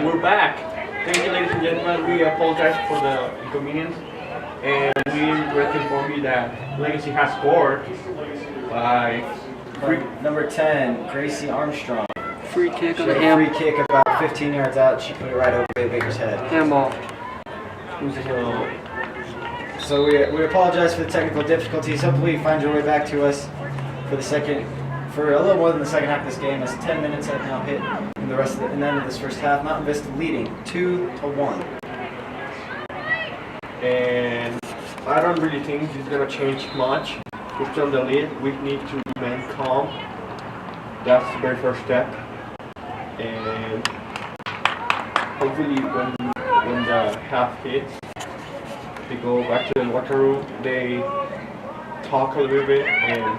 And we're back. Thank you, ladies and gentlemen. We apologize for the inconvenience. And we regret to inform you that Legacy has scored by number 10, Gracie Armstrong. Free kick on She the had a free kick about 15 yards out. She put it right over Baker's head. handball. So we apologize for the technical difficulties. Hopefully you find your way back to us for a little more than the second half of this game, as 10 minutes have now hit in the end of this first half. Mountain Vista leading 2-1. And I don't really think it's gonna change much. We're still in the lead. We need to remain calm. That's the very first step. And hopefully when the half hits, they go back to the locker room, they talk a little bit and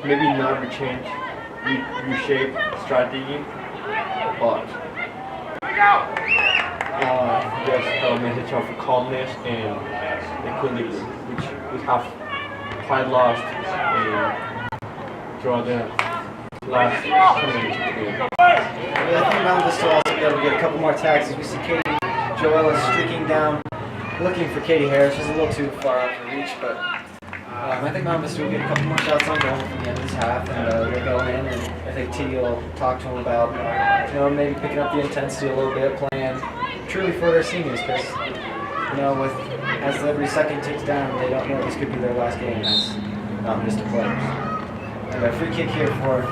maybe not reshape strategy, but just a message of calmness and equilibrium, which we have quite lost throughout the last 10 minutes of the game. I think Mountain Vista will also be able to get a couple more attacks as we see Katie Joella streaking down, looking for Katie Harris. She's a little too far out of reach, but I think Mountain Vista will get a couple more shots on goal from the end of this half, and they'll go in, and I think T will talk to them about, maybe picking up the intensity a little bit, playing truly for their seniors, because, as every second ticks down, they don't know this could be their last game as Mountain Vista players. And a free kick here for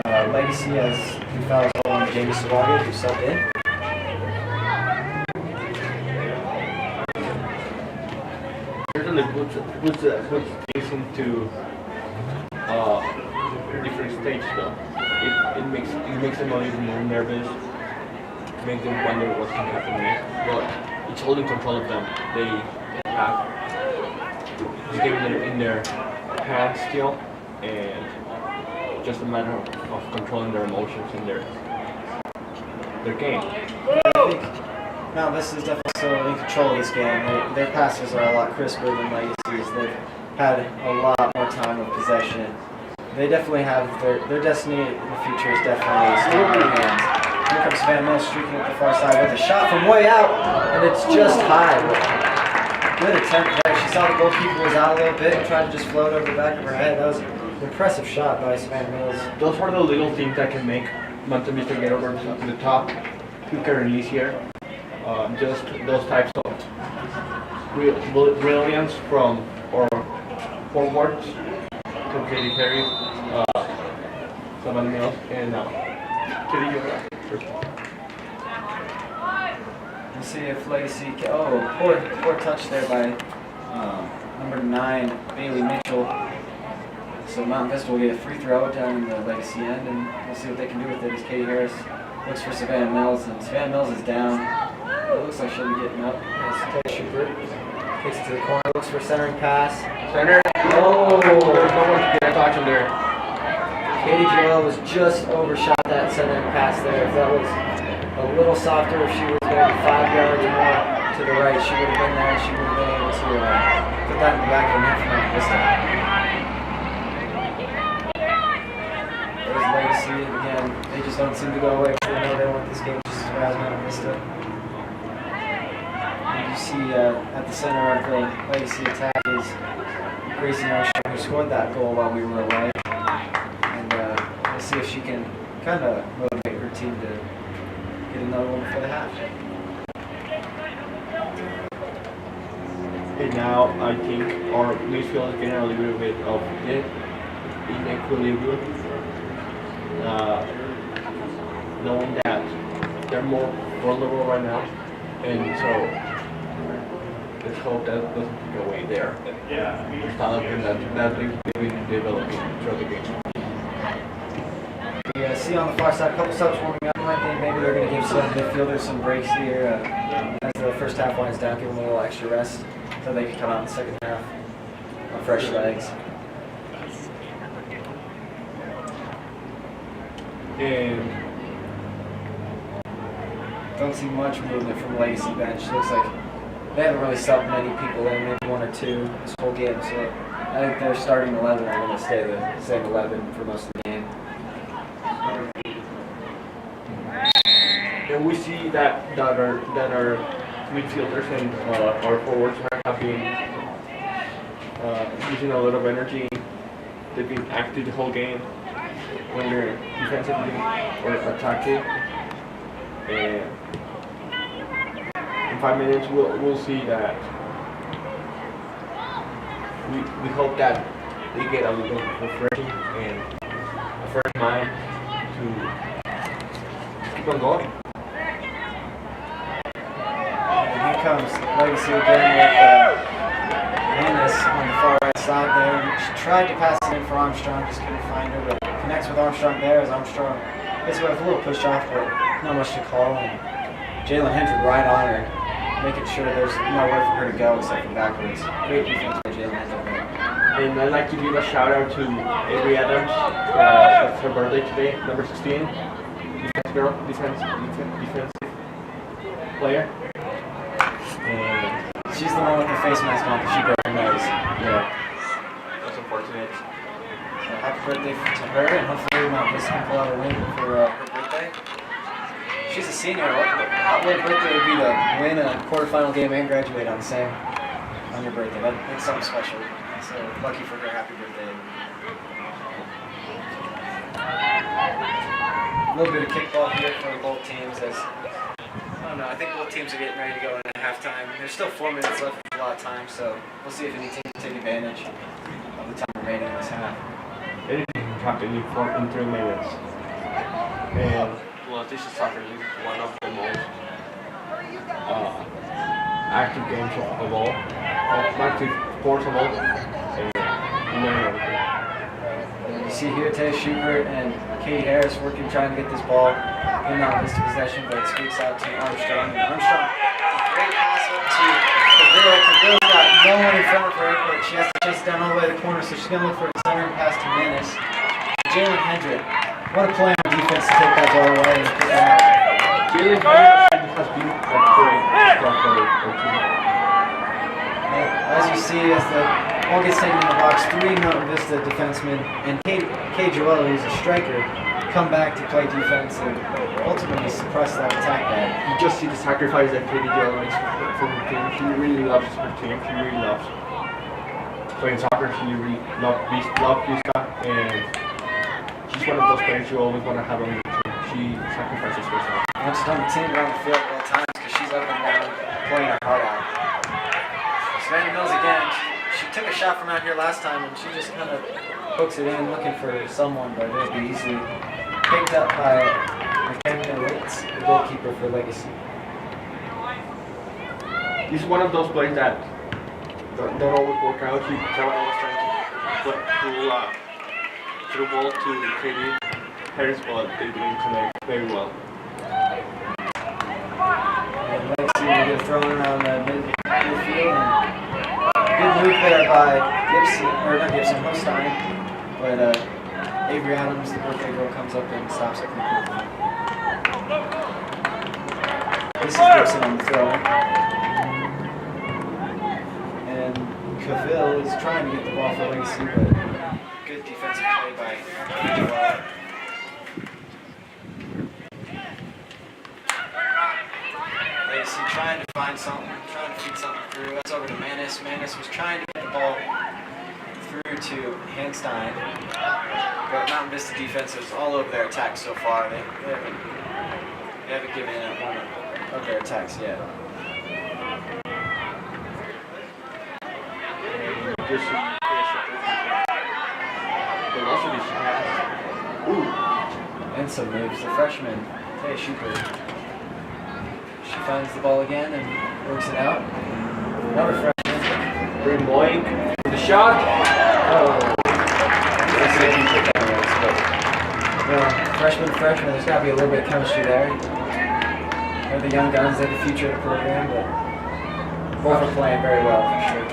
Legacy as we foul on Jamie Sawaga, who subbed in. Certainly puts things into different stage though. It makes them a little more nervous, makes them wonder what's going to happen next. But it's all in control of them. They have this game in their hands still, and just a matter of controlling their emotions and their game. I think Mountain Vista is definitely still in control of this game. Their passes are a lot crisper than Legacy's. They've had a lot more time of possession. They definitely have their destiny in the future is definitely still in their hands. Here comes Van Mills streaking up the far side with a shot from way out, and it's just high. Good attempt there. She saw the goalkeeper was out a little bit and tried to just float over the back of her head. That was an impressive shot by Savannah Mills. Those are the little things that can make Mountain Vista get over to the top quicker and easier. Just those types of brilliance from our forwards, to Katie Harris, Savannah Mills, and Katie Yoga. We'll see if Legacy can, poor touch there by number 9, Bailey Mitchell. So Mountain Vista will get a free throw down in the Legacy end, and we'll see what they can do with it as Katie Harris looks for Savannah Mills, and Savannah Mills is down. It looks like she'll be getting up. As Shooper takes it to the corner, looks for a centering pass. Center. Oh, there's no one to get a touch in there. Katie Joel was just overshot that centering pass there. If that was a little softer, if she was maybe 5 yards more to the right, she would have been there. She would have been able to put that in the back of the net for Mountain Vista. There's Legacy again. They just don't seem to go away because they know they want this game just as bad as Mountain Vista. You see at the center of the Legacy attack is Gracie Armstrong, who scored that goal while we were away. And we'll see if she can kind of motivate her team to get another one before the half. And now I think our midfield is getting a little bit of inequilibrium. Knowing that they're more vulnerable right now, and so let's hope that doesn't go away there. It's not something that they've been developing throughout the game. We see on the far side a couple subs warming up. I think maybe they're going to give some midfielders some breaks here as the first half winds down, give them a little extra rest so they can come out in the second half on fresh legs. And don't see much movement from Legacy bench. Looks like they haven't really subbed many people in, maybe 1 or 2 this whole game. So I think their starting 11 are going to stay the same 11 for most of the game. and we see that our midfielders and our forwards have been using a lot of energy. They've been active the whole game when they're defensively or attacking. And in 5 minutes, we'll see that. We hope that they get a little refreshing and a fresh mind to keep on going. And here comes Legacy again with Hannahs on the far right side there. She tried to pass it in for Armstrong, just couldn't find her, but connects with Armstrong there as Armstrong gets away with a little push off, but not much to call. And Jalen Hendrick right on her, making sure there's nowhere for her to go except for backwards. Great defense by Jalen Hendrick. And I'd like to give a shout out to Avery Adams. It's her birthday today, number 16. Defensive player. And She's the one with the face mask on because she broke her nose. yeah, that's unfortunate. So happy birthday to her, and hopefully Mount Vista can pull out a win for her birthday. She's a senior. What birthday would be to win a quarterfinal game and graduate on your birthday? That's something special. So lucky for her, happy birthday. A little bit of kickball here for both teams as I don't know, I think both teams are getting ready to go into halftime. There's still 4 minutes left, with a lot of time, so we'll see if any team can take advantage of the time remaining in this half. Anything can happen in 3 minutes. And well, this is soccer. This is one of the most active games of all, active sports of all. And you see here Tay Schubert and Katie Harris working, trying to get this ball in Mount Vista possession, but it squeaks out to Armstrong. And Armstrong, great pass up to Cavill. Cavill's got no one in front of her, but she has to chase it down all the way to the corner, so she's going to look for a centering pass to Menace. Jalen Hendrick, what a play on defense to take that ball away and put it out. Jalen Hendrick has been a great stuff for the team. As you see, as the ball gets taken in the box, 3 Mountain Vista defensemen and Kay Joella, who's a striker, come back to play defense and ultimately suppress that attack back. You just see the sacrifice that Katie Joe makes for her team. She really loves her team. She really loves playing soccer. She really loves Vista, and she's one of those players you always want to have on your team. She sacrifices herself. Not just on the team, but on the field at all times because she's up and down playing her heart out. Savannah Mills again. She took a shot from out here last time and she just kind of hooks it in looking for someone, but it'll be easily picked up by McKenna Litz, the goalkeeper for Legacy. He's one of those players that don't always work out. Savannah was trying to pull through ball to Katie Harris, but they didn't connect very well. And Legacy will get thrown around the midfield. Good move there by Holstein, but Avery Adams, the birthday girl, comes up and stops it completely. This is Gibson on the throw. And Cavill is trying to get the ball for Legacy, but good defensive play by Joel. Legacy trying to find something, trying to feed something through. That's over to Manis. Manis was trying to get the ball through to Hanstein. But Mountain Vista defense is all over their attacks so far. They haven't given in at one of their attacks yet. And some moves. The freshman, Tay Schubert. She finds the ball again and works it out. Another freshman. Green Boying. The shot. Oh. Freshman to freshman, there's got to be a little bit of chemistry there. They're the young guns, they're the future of the program, but both are playing very well for sure.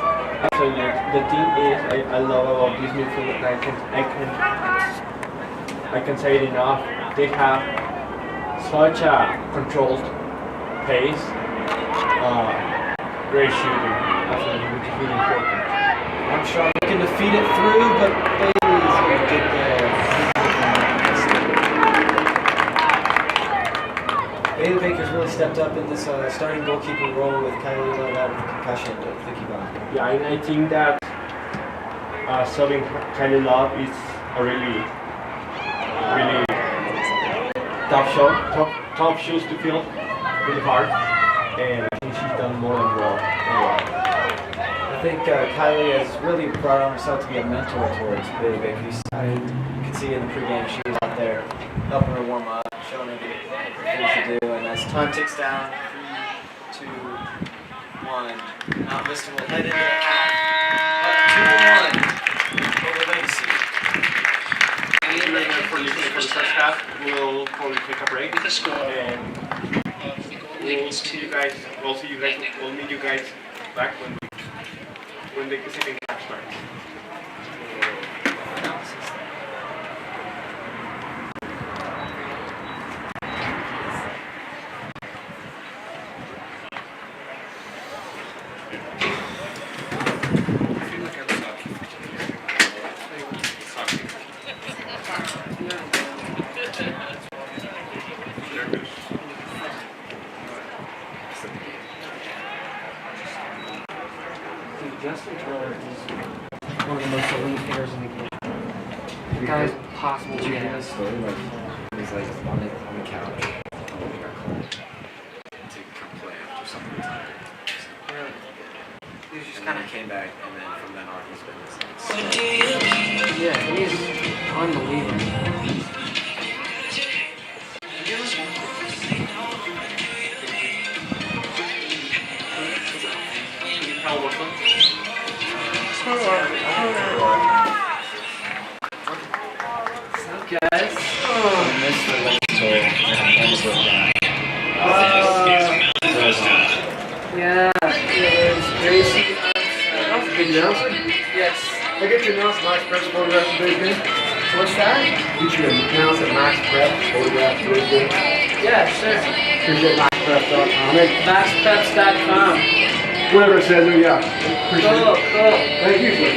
Absolutely. The team is, I love about this midfield. I can say it enough. They have such a controlled pace. Great shooting. Absolutely, which is really important. Armstrong looking to feed it through, but Bailey's going to get there. Bailey Baker's finally stepped up in this starting goalkeeper role with Kylie let out with a concussion with Vicky Bond. Yeah, and I think that serving Kylie Love is a really tough shoes to fill, really hard, and I think she's done more than well. I think Kylie has really brought on herself to be a mentor towards Big. You can see in the pregame she was out there helping her warm up, showing her the things to do, and as time ticks down, 3, 2, 1, now Vista will head into the half, up 2-1 over Legacy. For the first half, we'll probably take a break. With a score And we'll see you guys. We'll meet you guys back when the second half starts. Justin Turner is one of the most elite hitters in the game. The guy's possible to get This story, like he's like on the couch, he got called to come play after something retired. Really? He was just And kind then of he came back, and then from then on he's been this. yeah, he's unbelievable. How was it? What's up, guys? I missed the story. Yeah, it was Gracie. That was a good announcement. Yes. I get to announce Max Prep's photograph today's game. What's that? You should announce that Max Prep photograph today's game. Yeah, sure. Appreciate MaxPrep.com. MaxPreps.com. Whatever it says, yeah. Appreciate Cool, it. cool. Thank you, sir.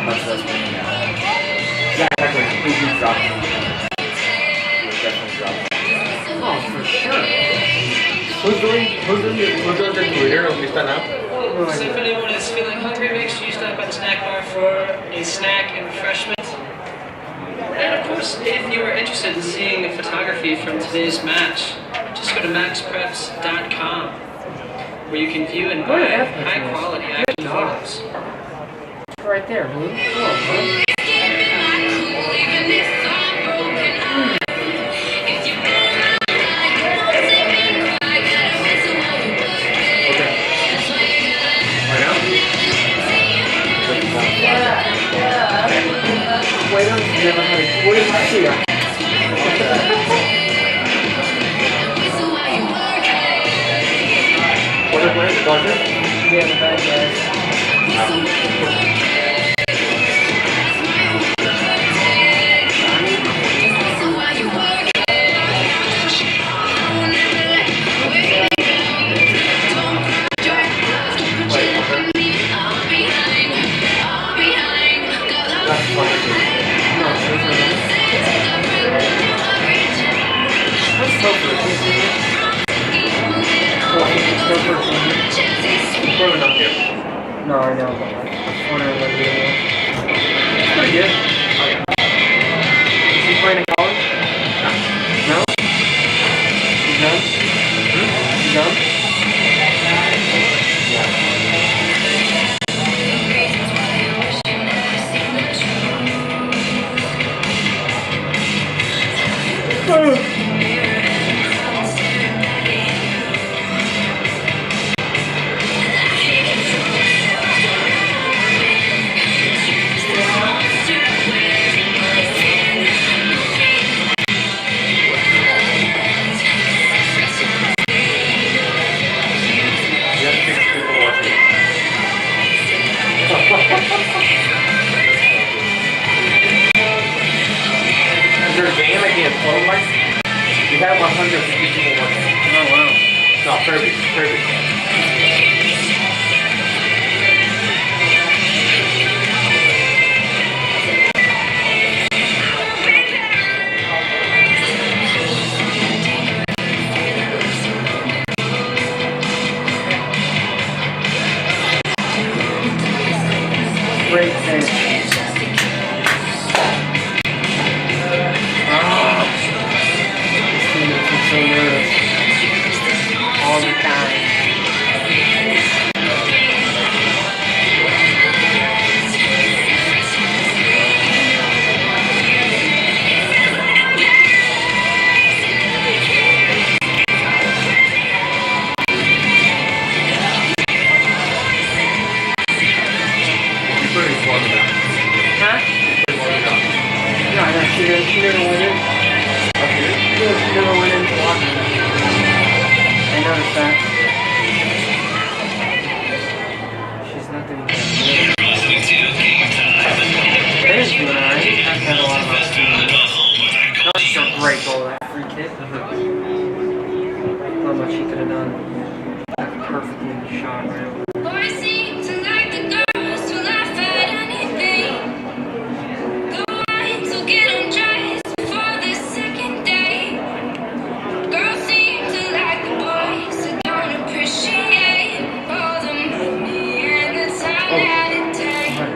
Much less money now. Yeah, exactly. Please do drop. We'll definitely drop it. Oh, for sure. Who's doing the Twitter on VistaNow? So if anyone is feeling hungry, make sure you stop by the snack bar for a snack and refreshment. And of course, if you are interested in seeing photography from today's match, just go to maxpreps.com, where you can view and buy high-quality action photos. Right there, Blue. Cool, Wait on, you never had a quiz here. What are playing? Dodgers? Yeah, the bad guys. No, I know, but I just wondering what you're doing. Pretty good. Oh, yeah. Is he playing in college? No? He's done? He's done? Is there a game against Total Life? We have 150 people watching. Oh, wow. No, Kirby. great finish. This team makes me so nervous. All the time. Huh? No, she never went in. She never went into locker room. I noticed that. She's not doing good. Ben's doing alright. He hasn't had a lot of opportunities. That was a great goal, that free kick. Not much he could have done. That perfectly shot right over.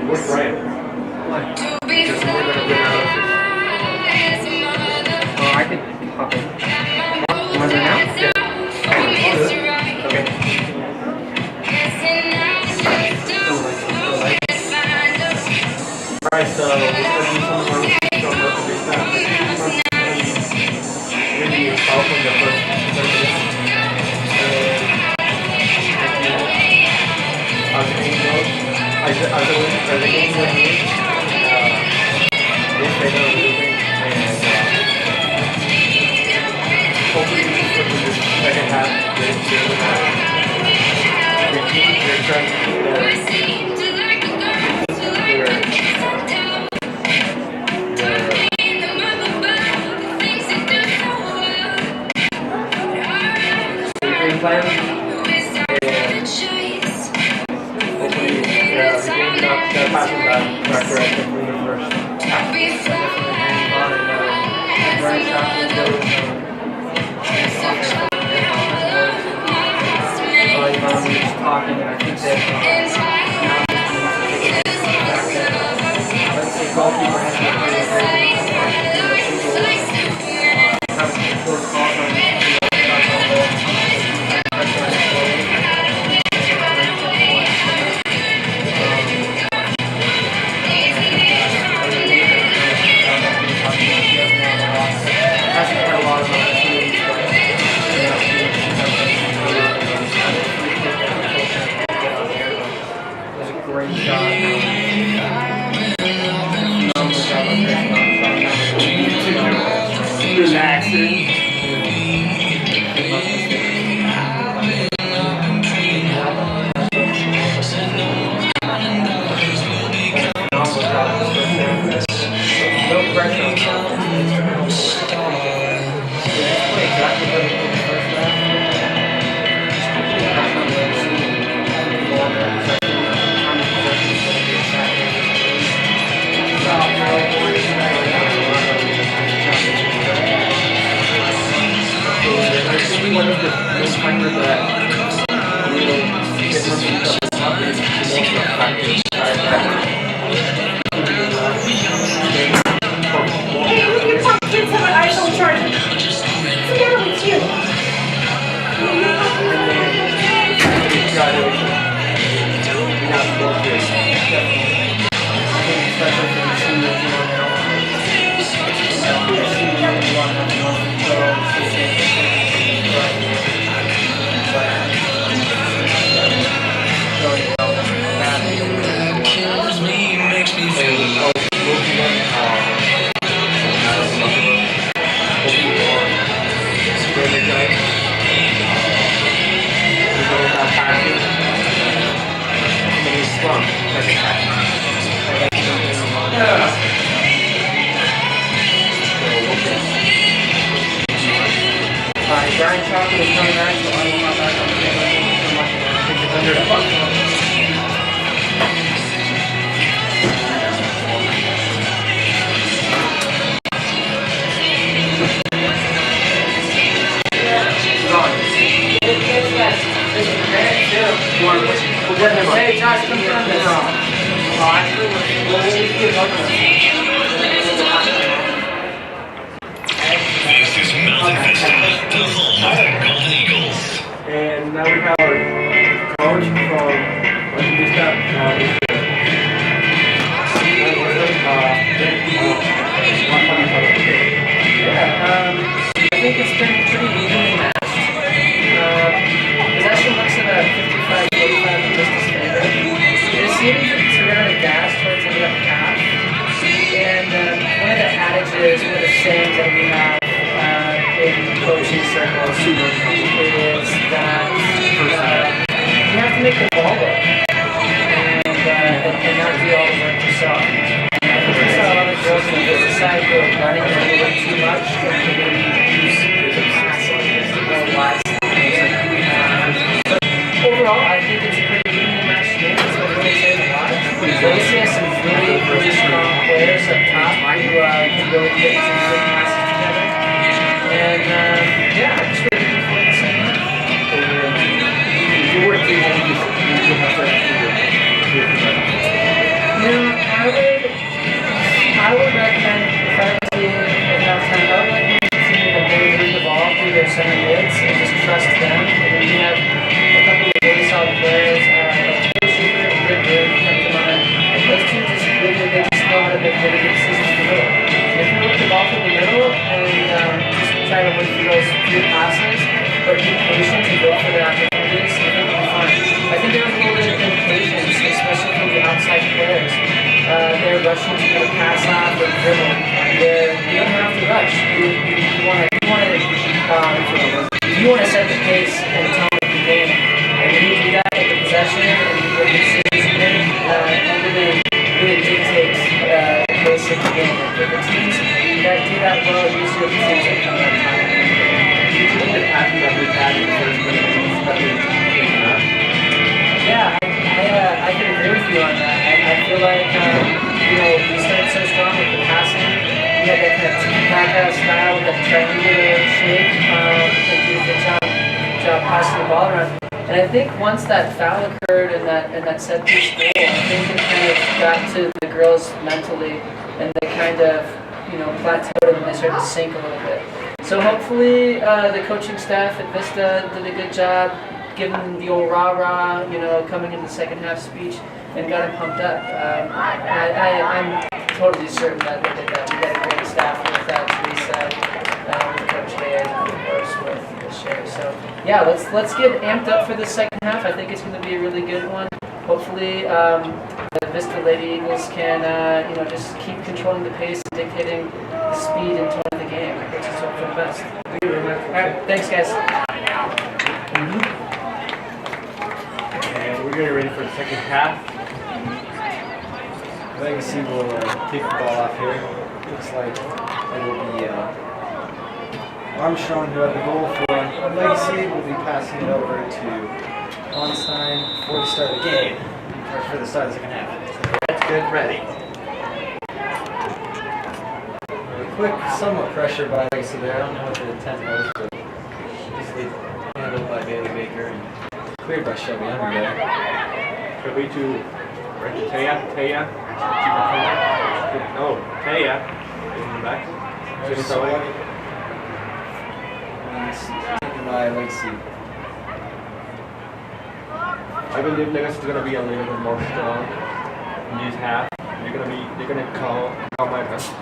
What's Ryan? What? Just we're gonna win analysis. Oh, I could pop in. Was it now? Yeah. Okay. Alright, so we're gonna do some more research on the Vista. Really help in the first 30 minutes. As the game goes, as the game went in, they played a little bit, and hopefully for the second half, they're trying to keep their plan. Passing that direction from the first half. Talking, and I think that let's say goalkeeper has to be close calls on Brian Chocolate is coming back, so I will not back on the table. Thank you so much. Take it under the buck. Hey, Josh, come down this. hot. Let's see if we This is Mountain Vista, the home of the Golden Eagles. And now we have our coach from Vista. I think it's been pretty evenly matched. Possession looks about 55-45 in Vista's favor. There seems to run out of gas towards the end of the half. And one of the adages, one of the sayings that we have in coaching circles is that you have to make the ball work and not do all the work yourself. I think we saw a lot of girls on the Vista side who are running a little bit too much and maybe use the wise. But overall, I think it's a pretty evenly matched game. It's been really exciting to watch. Lacey has some really strong players up top who can really get some good passes together. And yeah, I'm just really looking forward to seeing that. I would recommend, if I was doing enough time, I would recommend continuing to move the ball through their center mids and just trust them. And then we have a couple of really solid players, like Shooter and Rick come to mind. Those two just they just know how to make really good decisions in the middle. And if you look the ball through the middle and just try to win through those few passes, but be patient and go for the opportunities, I think it'll be fine. I think there was a little bit of impatience, especially from the outside players. They're rushing to get a pass off or dribble. You don't have to rush. You want to set the pace and tone of the game. And when you do that with the possession and the decisions you make, it really dictates the pace of the game. And for the teams that do that well, usually the teams that come on top. Yeah, I can agree with you on that. I feel like, we started so strong with the passing. We had that kind of tiki-taka style with that triangular shape, and did a good job passing the ball around. And I think once that foul occurred and that set piece goal, I think it kind of got to the girls mentally, and they kind of, plateaued and they started to sink a little bit. So hopefully the coaching staff at Vista did a good job giving them the old rah-rah, coming in the second half speech and got them pumped up. I'm totally certain that they did that. We got a great staff with Teresa, with Coach Hay, and of course with Shay. So yeah, let's get amped up for the second half. I think it's going to be a really good one. Hopefully the Vista Lady Eagles can just keep controlling the pace and dictating the speed and tone of the game. Let's just hope for the best. Thank you very much. All right, thanks guys. And we're getting ready for the second half. Legacy will kick the ball off here. Looks like it will be Armstrong who had the goal for Legacy. Will be passing it over to Onstein before the start of the game, or for the start of the second half. Let's get ready. Quick, somewhat pressure by Legacy there. I don't know what the intent was, but easily handled by Bailey Baker and cleared by Shelby Under there. Shelby to Taya. Oh, Taya is in the back. There's Swag. And it's taken by Legacy. I believe Legacy is gonna be a little bit more strong in this half. They're gonna call my best.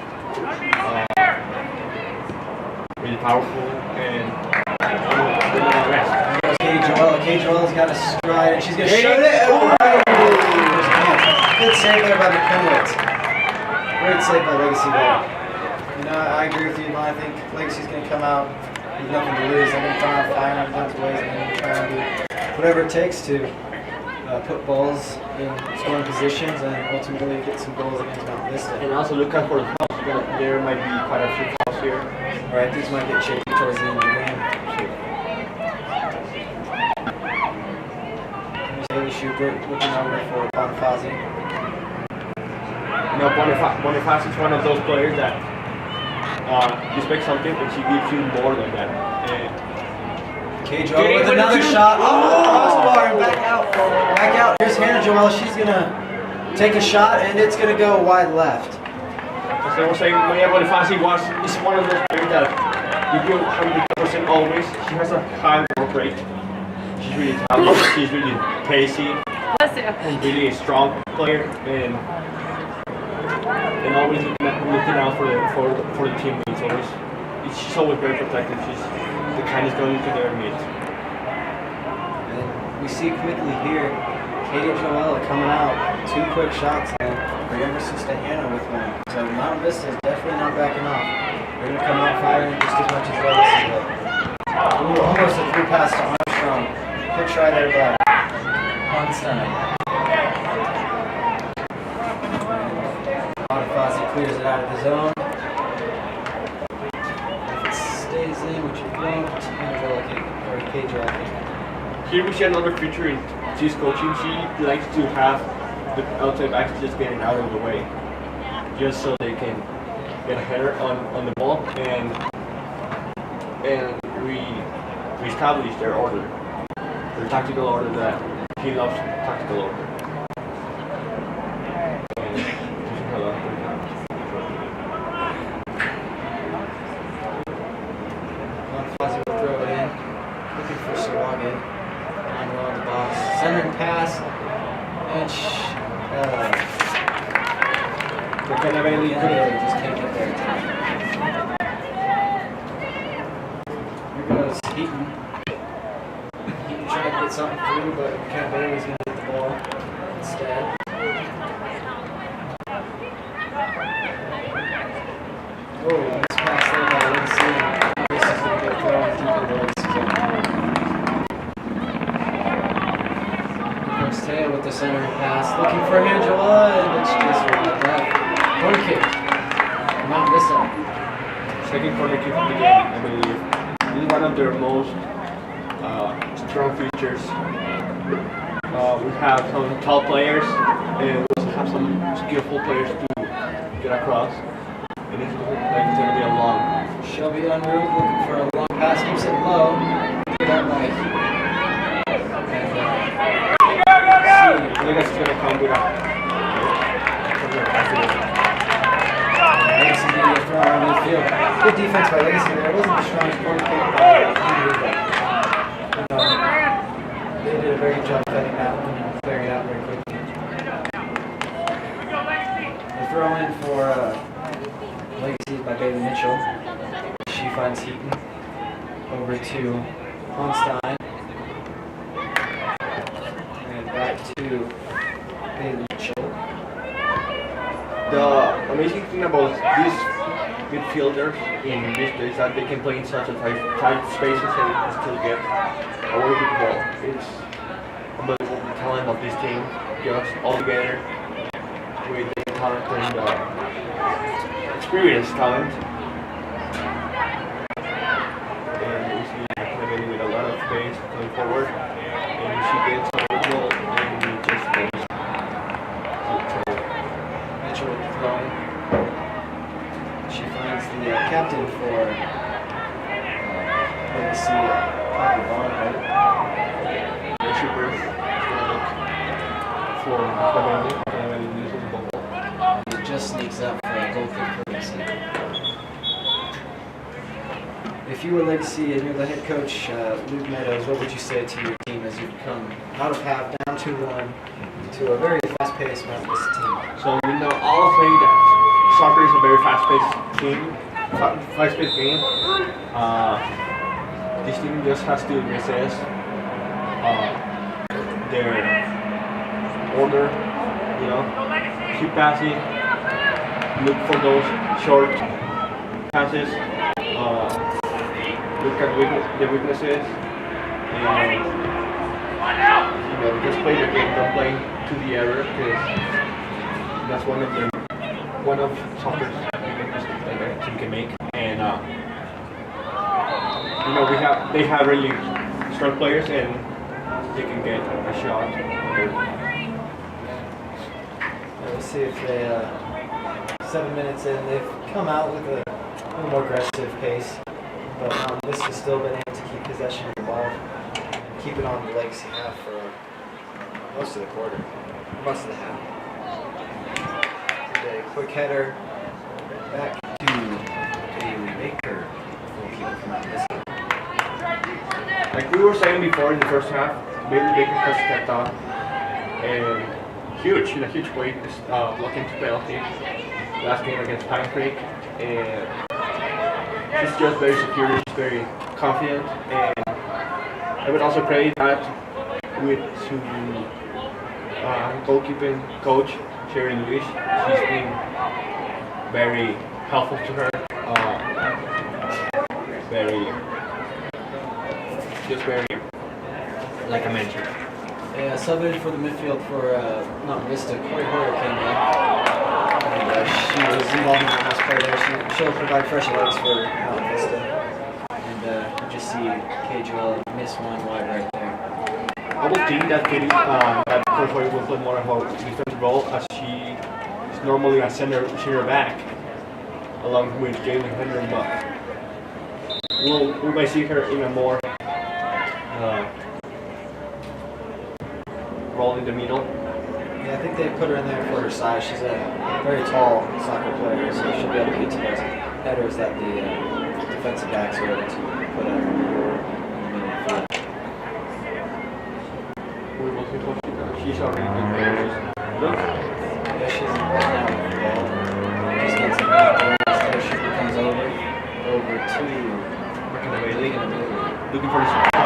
Really powerful and rest. Kay Joel's got a stride and she's gonna shoot it. Oh, good save there by the Penwoods. Great save by Legacy there. I agree with you, Lon. I think Legacy's gonna come out with nothing to lose. They're gonna come out firing on guns ways and then try and do whatever it takes to put balls in scoring positions and ultimately get some goals against Mount Vista. And also look out for the fouls. There might be quite a few fouls here. Alright, these might get shaky towards the end of the game. There's Haley Schubert looking over for Bonifazi. Boniface is one of those players that you expect something and she gives you more than that. Okay, Joel with another shot. Oh, crossbar and back out. Back out. Here's Hannah Joel. She's gonna take a shot, and it's going to go wide left. As I was saying, Maria Bonifaci is one of those players that you do 100% always. She has a high work rate. She's really talented. She's really pacey. And really a strong player, and always looking out for the teammates. She's always very protective. She's the kind that's going into their mid. And we see quickly here, Katie and Joella coming out, 2 quick shots, and her younger sister Hannah with one. So Mount Vista is definitely not backing off. They're going to come out firing just as much as Legacy will. Ooh, almost a through pass to Armstrong. Good try there by Onstein. Bonifaci clears it out of the zone. If it stays in, which it won't, Angela or Pedro, I think. Here we see another feature in she's coaching. She likes to have the outside backs just getting out of the way, just so they can get a header on the ball and we establish their order, their tactical order that he loves tactical order. Bonifaci will throw it in, looking for Sawage. On the box, centering pass, and just can't get there in time. Here goes Heaton. Heaton trying to get something through, but Canabailey's going to get the ball instead. Oh, nice pass there by Legacy. This is going to get thrown deep into Legacy's zone. Teo with the centering pass, looking for Angela, and it's just right left. Corner kick. Mount Vista. Second corner kick of the game, I believe. This is one of their most strong features. We have some tall players, and we also have some skillful players to get across. And it's like it's going to be a long. Shelby Unruh looking for a long pass, keeps it low. Get out by Heaton. I think that's going to come with Legacy getting it thrown around midfield. Good defense by Legacy there. It wasn't the strongest corner kick by they did a very good job cutting that one and clearing it out very quickly. The throw in for Legacy by Bailey Mitchell. She finds Heaton over to Onstein. Back to Bailey Mitchell. The amazing thing about these midfielders in Vista is that they can play in such a tight spaces and still get away with the ball. It's unbelievable the talent of this team, just all together with the talent and experienced talent. And we see Canabailey with a lot of space going forward, and she gets a goal. Mitchell with the throwing. She finds the captain for Legacy, Parker Vaughn, right? Super for Canabailey loses the ball. It just sneaks up for a goal kick for Legacy. If you were Legacy and you're the head coach, Luke Meadows, what would you say to your team as you come out of half, down 2-1, to a very fast-paced Mount Vista team? So we know all say that soccer is a very fast-paced team, fast-paced game. This team just has to resist their order, keep passing, look for those short passes, look at the weaknesses, and just play the game, don't play to the error, because that's one of soccer's biggest mistakes that a team can make. And they have really strong players, and they can get a shot. Let's see if they 7 minutes in, they've come out with a little more aggressive pace, but Vista's still been able to keep possession of the ball and keep it on the Legacy half for most of the quarter, most of the half. a quick header back to Bailey Baker, goalkeeper from Vista. Like we were saying before in the first half, Bailey Baker has stepped up and in a huge way, blocking two penalties last game against Pine Creek, and she's just very secure, she's very confident, and I would also credit that to goalkeeping coach Sherry Lewis. She's been very helpful to her, very like a mentor. Yeah, subbing for the midfield for Mount Vista, Corey Hoyer came in. And she was involved in the last play there. She'll provide fresh legs for Mount Vista. And you just see Kay Joel miss one wide right there. I would think that Corey Hoyer will play more of a defensive role, as she is normally a center back, along with Jalen Henry, but we might see her in a more role in the middle. Yeah, I think they put her in there for her size. She's a very tall soccer player, so she'll be able to get to those headers that the defensive backs are able to put up in the middle of the field. We will see what she does. She's already good players. Look. Yeah, she's right now with the ball. Just gets it back. There she comes over to Looking for the shot.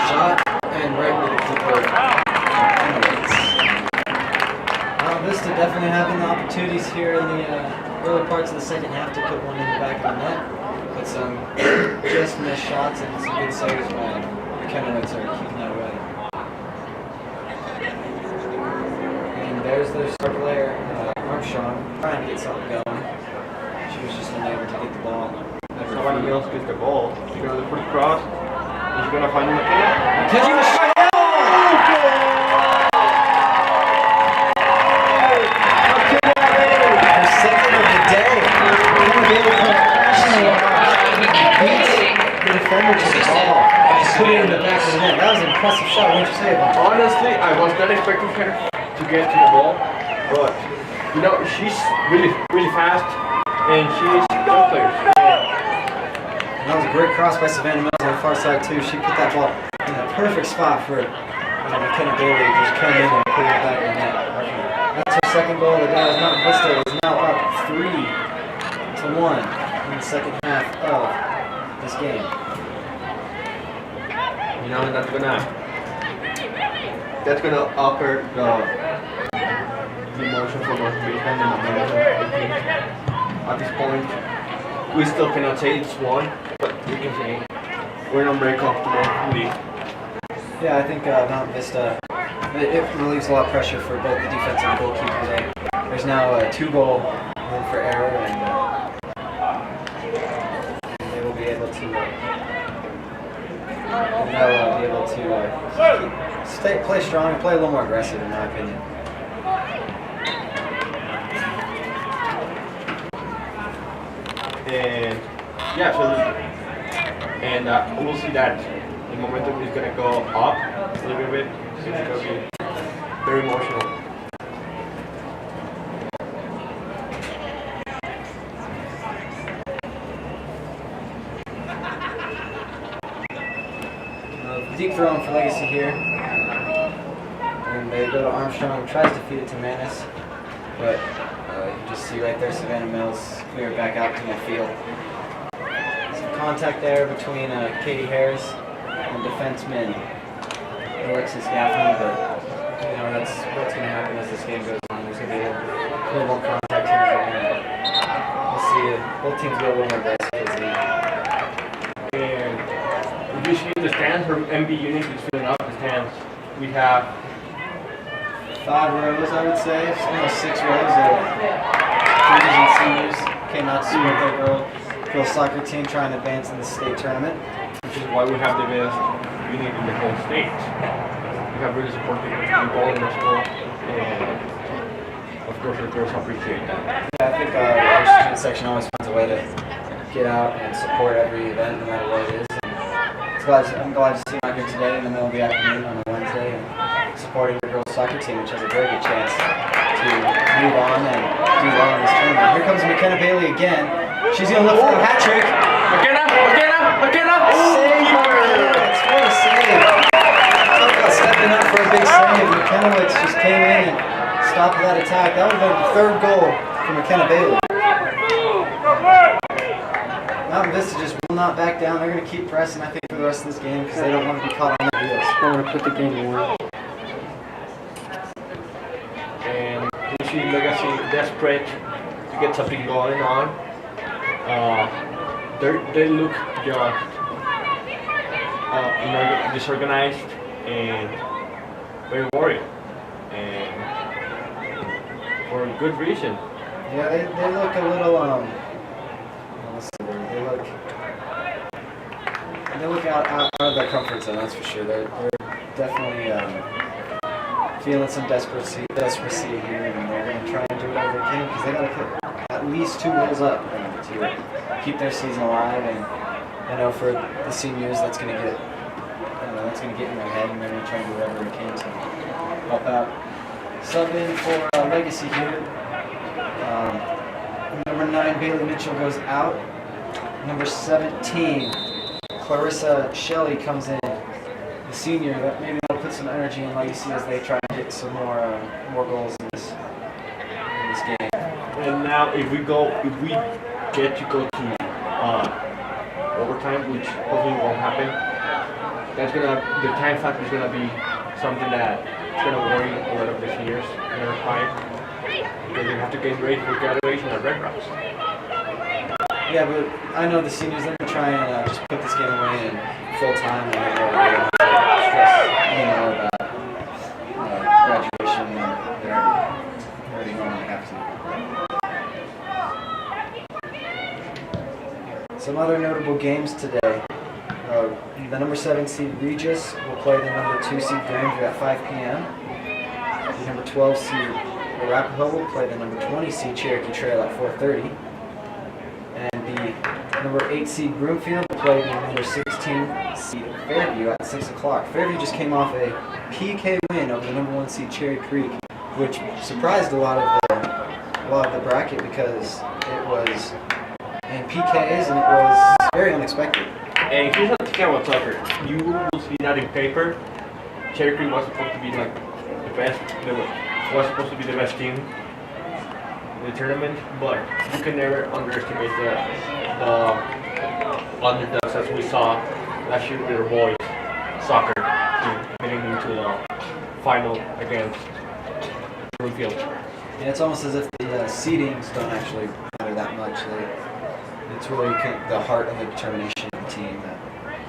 Shot and right with the keeper. Vista definitely having the opportunities here in the early parts of the second half to put one in the back of the net. But some just missed shots and some good saves by McKenna are keeping that away. And there's their star player, Armstrong, trying to get something going. She was just unable to get the ball. Somebody else gets the ball. She's going to put it across. And she's going to find McKenna. Catching the shot! Put it in the back of the net. That was an impressive shot. What did you say about it? Honestly, I was not expecting her to get to the ball, but you know, she's really fast, and she's a good player. That was a great cross by Savannah Mills on the far side too. She put that ball in a perfect spot for McKenna Bailey to just come in and put it back in the net. That's her second goal of the day. Mount Vista is now up 3-1 in the second half of this game. You know, that's gonna upper the emotion for North Vietnam and momentum. At this point, we still cannot say it's won, but we can say we're not very comfortable league. Yeah, I think Mount Vista, it relieves a lot of pressure for both the defense and the goalkeeper there. There's now a 2-goal room for error, and they will be able to. They'll be able to play strong and play a little more aggressive, in my opinion. And yeah, so we'll see that the momentum is gonna go up a little bit. It's gonna be very emotional. Deep throwing for Legacy here. And they go to Armstrong, tries to feed it to Manis. But you just see right there Savannah Mills clear it back out to midfield. Some contact there between Katie Harris and defenseman Alexis Gaffney, but you know, that's what's going to happen as this game goes on. There's going to be a little more contact here. And we'll see both teams get a little more aggressive as the you see in the stands, her MB unit is filling up the stands. We have 5 rows, I would say. It's almost 6 rows of juniors and seniors came out to support their girls soccer team trying to advance in the state tournament. Which is why we have the best unit in the whole state. We have really supported people in the school, and of course the girls appreciate that. Yeah, I think our student section always finds a way to get out and support every event, no matter what it is. I'm glad to see them out here today in the middle of the afternoon on a Wednesday. and supporting the girls' soccer team, which has a very good chance to move on and do well in this tournament. Here comes McKenna Bailey again. She's going to look for a hat trick. McKenna! Save by Kenowitz. What a save. Talk about stepping up for a big save. Kenowitz just came in and stopped that attack. That would have been the third goal for McKenna Bailey. Mountain Vista just will not back down. They're going to keep pressing, I think, for the rest of this game because they don't want to be caught on their heels. They want to put the game away. And you see Legacy desperate to get something going on. They look just disorganized and very worried, and for a good reason. Yeah, they look a little what's the word? They look out of their comfort zone. That's for sure. They're definitely feeling some desperacy here, and they're going to try and do whatever they can because they got to put at least 2 goals up to keep their season alive. And I know for the seniors, that's going to get in their head, and they're going to try and do whatever they can to help out. Sub in for Legacy here. Number 9, Bailey Mitchell goes out. Number 17, Clarissa Shelley comes in. The senior, that maybe they'll put some energy in Legacy as they try and get some more goals in this game. And now, if we get to go to overtime, which hopefully won't happen, the time factor is gonna be something that is gonna worry a lot of the seniors in their prime, because they have to get ready for graduation at Red Rocks. Yeah, but I know the seniors, they're gonna try and just put this game away in full time, and they don't have to stress anymore about graduation, and they're already normally have to. Some other notable games today. The number 7 seed Regis will play the number 2 seed Grandview at 5 p.m. The number 12 seed Arapahoe will play the number 20 seed Cherokee Trail at 4:30. And the number 8 seed Broomfield will play the number 16 seed Fairview at 6 o'clock. Fairview just came off a PK win over the number 1 seed Cherry Creek, which surprised a lot of the bracket because it was in PKs and it was very unexpected. And here's the thing about soccer. You will see that in paper. Cherry Creek was supposed to be like the best. Was supposed to be the best team in the tournament, but you can never underestimate the underdogs, as we saw last year with our boys soccer team getting into the final against Broomfield. Yeah, it's almost as if the seedings don't actually matter that much. It's really the heart and the determination of the team that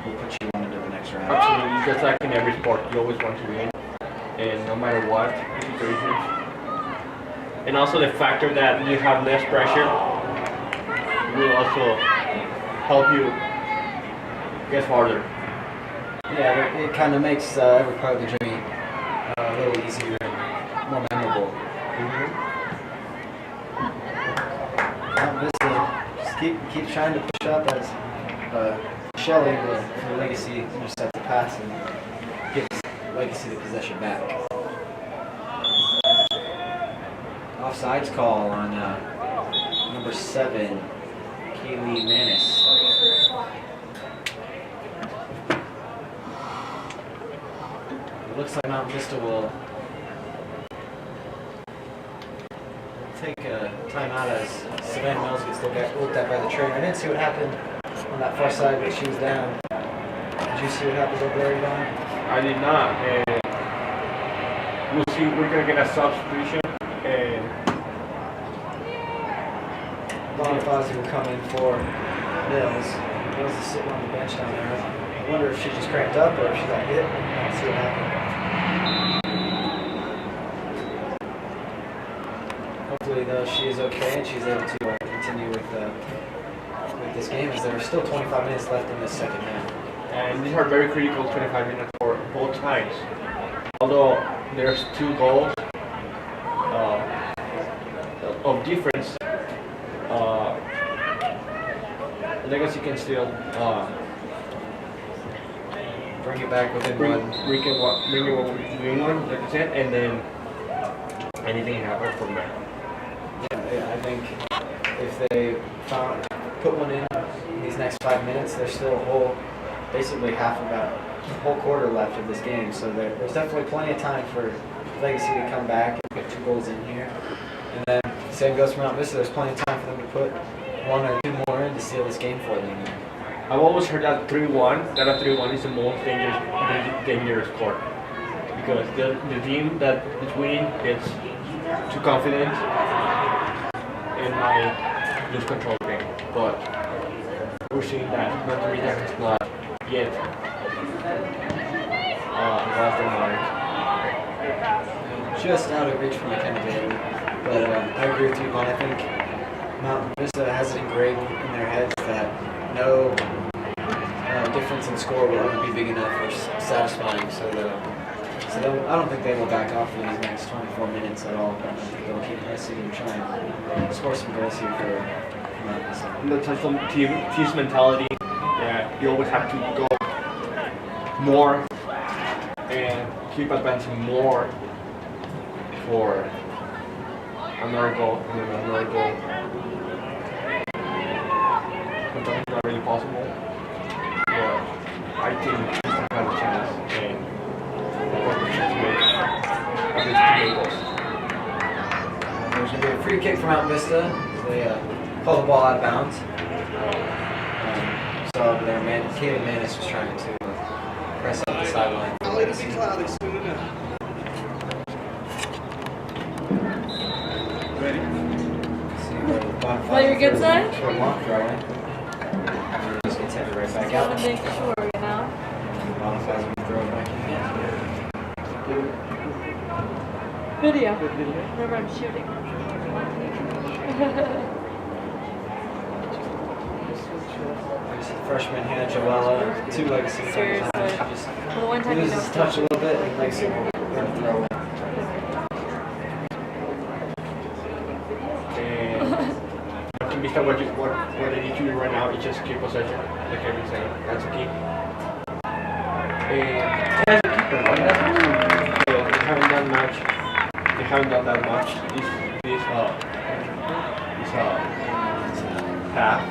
will put you on into the next round. Absolutely, just like in every sport, you always want to win, and no matter what the situation. And also the factor that you have less pressure will also help you get farther. Yeah, it kind of makes every part of the journey a little easier and more memorable. Just keep trying to push up as Shelley for Legacy intercept the pass and gives Legacy the possession back. Offsides call on number 7, Kaylee Manis. It looks like Mount Vista will take a timeout as Savannah Mills gets looked at by the trainer. I didn't see what happened on that far side, but she was down. Did you see what happened over there, Yvonne? I did not. We'll see. We're gonna get a substitution, and Bonifazi will come in for Mills. Mills is sitting on the bench down there. I wonder if she just cramped up or if she got hit. Let's see what happened. Hopefully, though, she is okay and she's able to continue with this game, as there are still 25 minutes left in this second half. And these are very critical 25 minutes for both sides. Although there's 2 goals of difference, Legacy can still bring it back within bring one. it one, like I said, and then anything happen from there. Yeah, I think if they put one in these next 5 minutes, there's still basically a whole quarter left of this game. So there's definitely plenty of time for Legacy to come back and get 2 goals in here. And then same goes for Mount Vista. There's plenty of time for them to put 1 or 2 more in to seal this game for them. I've always heard that 3-1 is the most dangerous score because the team that is winning gets too confident and might lose control of the game. But we're seeing that Monterrey has not yet lost their mind. Just out of reach from the candidate. But I agree with you, Vaughn. I think Mount Vista has it engraved in their heads that no difference in score will ever be big enough or satisfying. So I don't think they will back off in these next 24 minutes at all. I think they'll keep pressing and try and score some goals here for Mount Vista. That's some team's mentality. Yeah, you always have to go more and keep advancing more for another goal and then another goal. Sometimes it's not really possible, but I think Vista has a chance and to make at least 2 goals. There's going to be a free kick from Mount Vista. They call the ball out of bounds. So over there, Kaden Manis was trying to press up the sideline. I'll let it be cloudy soon enough. Play your good side? Short long throw in. And just gets headed right back Gotta out. make sure, you know? Modifies and throw it back in. Video. Remember, I'm shooting. Freshman Hannah Joella, 2 Legacy. Seriously. Well, the one time you Loses know. his touch a little bit, and Legacy will throw in. And Vista, what they need to do right now is just keep possession, like Kevin saying. That's the key. And as a keeper, right? They haven't done much. They haven't done that much this half.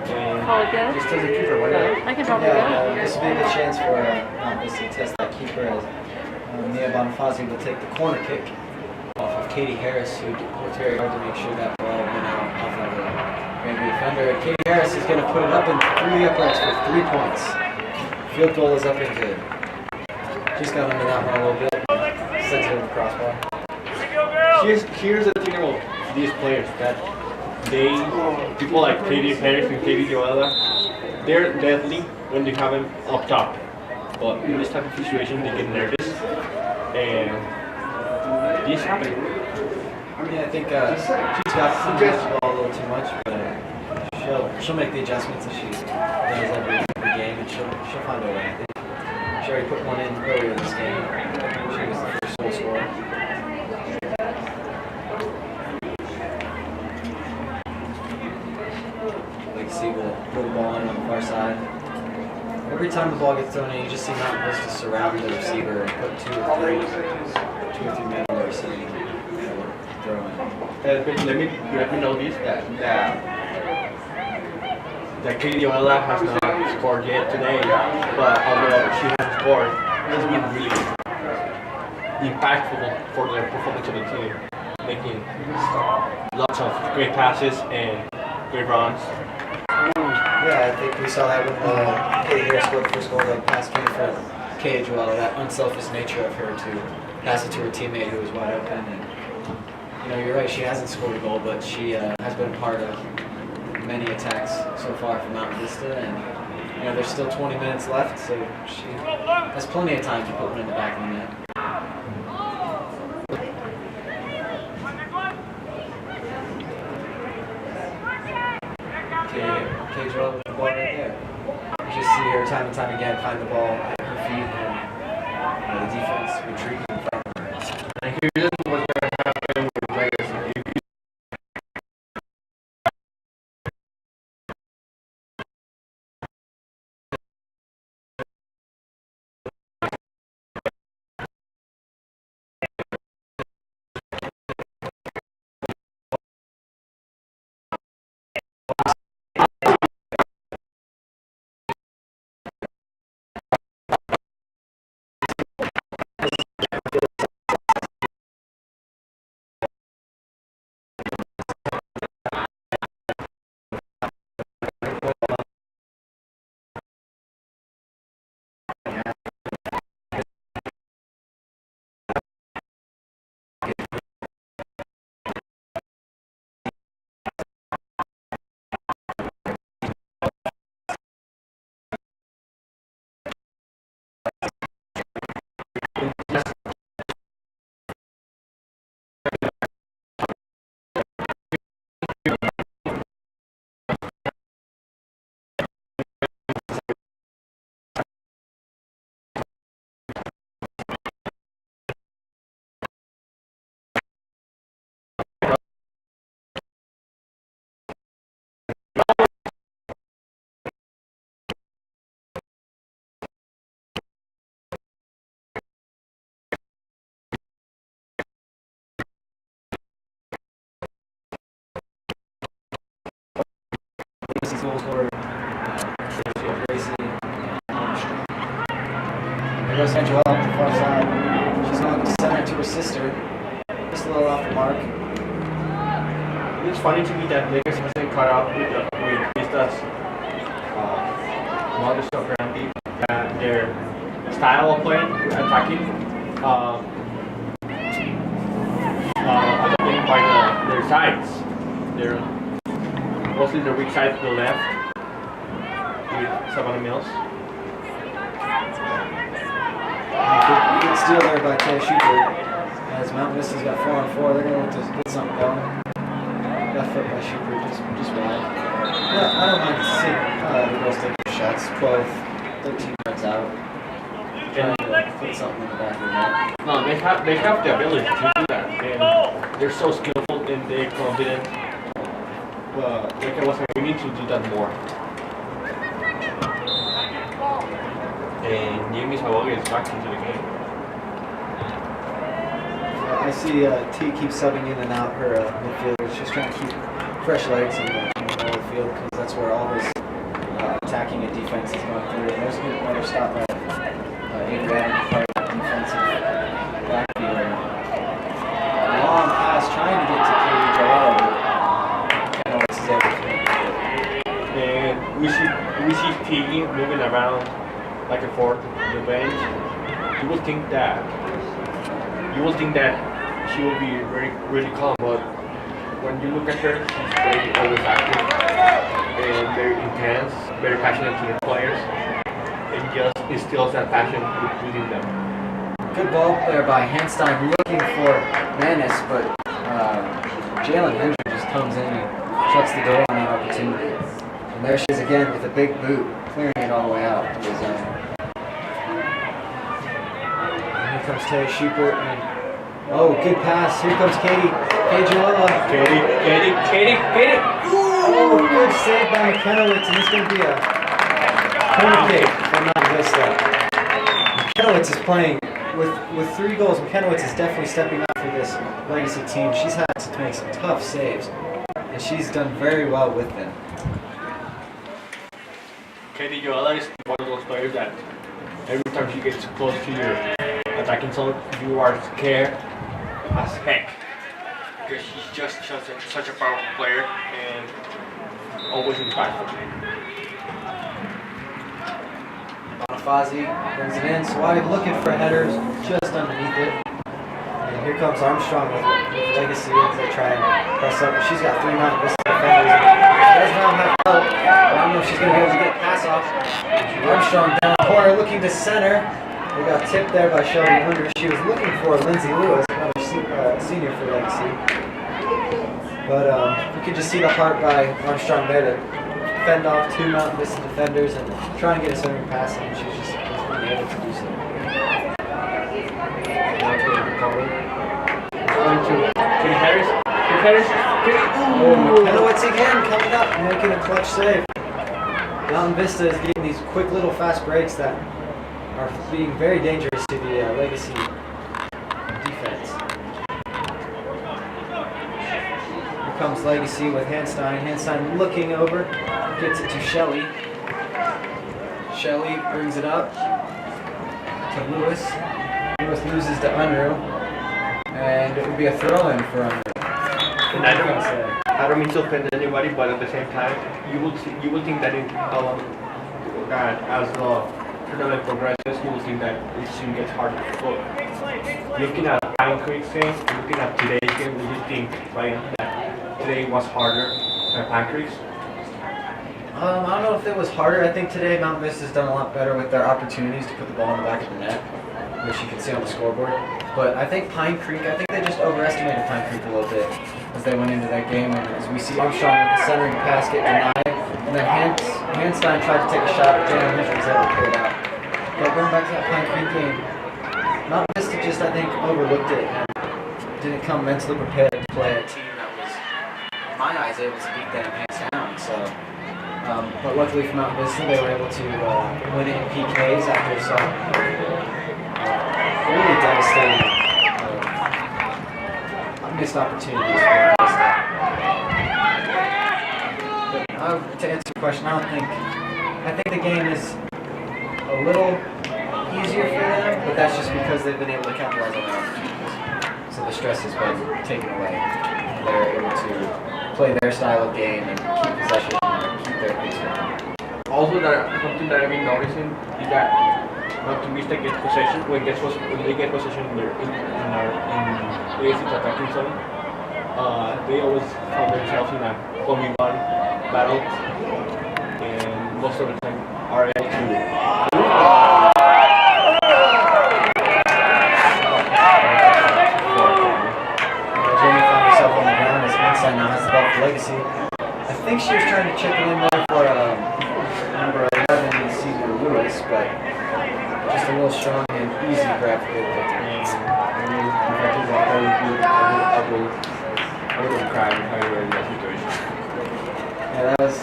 And Call it good? just as a keeper, why not? I can probably Yeah, go. this will be a good chance for Mount Vista to test that keeper as Mia Bonifazi will take the corner kick off of Katie Harris, who worked very hard to make sure that ball went out off of the Grand View defender. Katie Harris is going to put it up in 3 uprights for 3 points. Field goal is up and good. Just got under that one a little bit. Sent it over the crossbar. Here's the thing about these players that people like Katie Harris and Katie Joella, they're deadly when they have them up top. But in this type of situation, they get nervous, and this happened. I mean, I think she's got the ball a little too much, but she'll make the adjustments as she does every game, and she'll find a way. I think she already put one in earlier in this game. She was the first goal scorer. Legacy will put the ball in on the far side. Every time the ball gets thrown in, you just see Mount Vista surround the receiver and put 2 or 3 men on the receiving throw in. Let me know this that Katie Joella has not scored yet today, but although she has scored, it's been really impactful for the performance of the team, making lots of great passes and great runs. Yeah, I think we saw that when Katie Harris scored the first goal. The pass came from Katie Joella, that unselfish nature of her to pass it to her teammate who was wide open. And you're right, she hasn't scored a goal, but she has been a part of many attacks so far from Mount Vista. And there's still 20 minutes left, so she has plenty of time to put one in the back of the net. Katie Joella with the ball right there. You just see her time and time again find the ball at her feet, and the defense retreat in front of her. And here's what's going to happen with Legacy. These goals were Gracie Armstrong. There goes Angela up the far side. She's going to center to her sister. Just a little off the mark. It's funny to me that Lakers hasn't caught up with Vista's modus operandi, their style of playing, attacking, attacking by their sides. They're mostly the weak side to the left with Savannah Mills. Good steal there by Taylor Shooter. As Mount Vista's got 4 on 4, they're going to look to get something going. Left foot by Shooter, just wide. Yeah, I don't mind seeing the girls take their shots. 12, 13 yards out. Trying to put something in the back of the net. No, they have the ability to do that, and they're so skillful and they're confident. Like I was saying, we need to do that more. And Yemi Sawaga is back into the game. I see T keeps subbing in and out her midfielder. She's trying to keep fresh legs in the middle of the field because that's where all this attacking and defense is going through. And there's another stop by Adrian, part of that defensive backfield. Long pass trying to get to Katie Joel. And we see T moving around like a fork on the bench. You will think that she will be really calm, but when you look at her, she's very always active and very intense, very passionate to the players, and just instills that passion within them. Good ball there by Hanstein looking for Manis, but Jalen Hendry just comes in and shuts the door on that opportunity. And there she is again with a big boot, clearing it all the way out to the zone. And here comes Taylor Schubert and oh, good pass. Here comes Katie. Joella. Katie! Oh, good save by McKenowitz, and it's going to be a corner kick for Mount Vista. McKenowitz is playing with 3 goals. McKenowitz is definitely stepping up for this legacy team. She's had to make some tough saves, and she's done very well with them. Katie Joella is one of those players that every time she gets close to your attacking zone, you are scared as heck. Because she's just such a powerful player and always impactful. Bonifazi brings it in. Swati looking for headers just underneath it. And here comes Armstrong with Legacy as they try and press up. She's got 3 Mount Vista defenders. She does not have help. I don't know if she's going to be able to get a pass off. Armstrong down corner looking to center. We got tipped there by Shelby Hunter. She was looking for Lindsay Lewis, another senior for Legacy. But you can just see the heart by Armstrong there to fend off 2 Mountain Vista defenders and try and get a centering pass, and she's just wasn't able to do so. Now to recover. Going to Katie Harris. Menowitz again coming up, making a clutch save. Mountain Vista is getting these quick little fast breaks that are being very dangerous to the Legacy defense. Here comes Legacy with Handstein. Handstein looking over, gets it to Shelley. Shelley brings it up to Lewis. Lewis loses to Unruh, and it would be a throw-in for Unruh. And I don't mean to offend anybody, but at the same time, you will think that that as the tournament progresses, you will think that it soon gets harder. But looking at Pine Creek's game, looking at today's game, do you think, Ryan, that today was harder than Pine Creek's? I don't know if it was harder. I think today Mount Vista's done a lot better with their opportunities to put the ball in the back of the net, which you can see on the scoreboard. But I think Pine Creek, I think they just overestimated Pine Creek a little bit as they went into that game. And as we see Armstrong with the centering pass get denied, and then Handstein tried to take a shot, but Jalen Mitchell was able to clear it out. But going back to that Pine Creek game, Mount Vista just, I think, overlooked it and didn't come mentally prepared to play a team that was, in my eyes, able to beat them hands down. So. But luckily for Mount Vista, they were able to win it in PKs after some really devastating missed opportunities for Mount Vista. But to answer your question, I think the game is a little easier for them, but that's just because they've been able to capitalize on their opportunities. So the stress has been taken away. They're able to play their style of game and keep possession. Also, something that I've been noticing is that Mount Vista gets possession when they get possession in AFC's attacking zone. They always found themselves in a 1v1 battle, and most of the time are able to. Jamie found herself on the ground as Handstein now has the ball for Legacy. I think she was trying to chip it in there for number 11, Senior Lewis, but just a little strong and easy grab for it. I would have cried if I were in that situation. Yeah, that was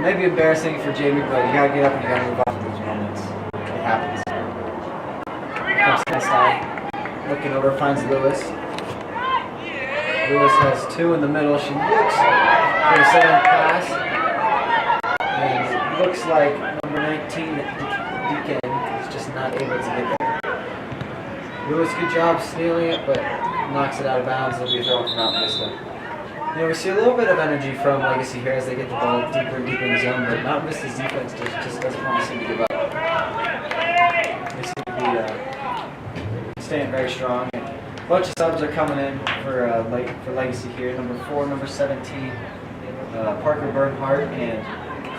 maybe embarrassing for Jamie, but you gotta get up and you gotta move on from those moments. It happens. Comes Handstein, looking over, finds Lewis. Lewis has two in the middle. She looks for the second pass. And it looks like number 19, Deacon, is just not able to get there. Lewis, good job stealing it, but knocks it out of bounds. It'll be a throw from Mount Vista. You know, we see a little bit of energy from Legacy here as they get the ball deeper and deeper in the zone, but Mount Vista's defense just doesn't want to seem to give up. They seem to be staying very strong. And a bunch of subs are coming in for Legacy here. Number 4, number 17, Parker Bernhardt and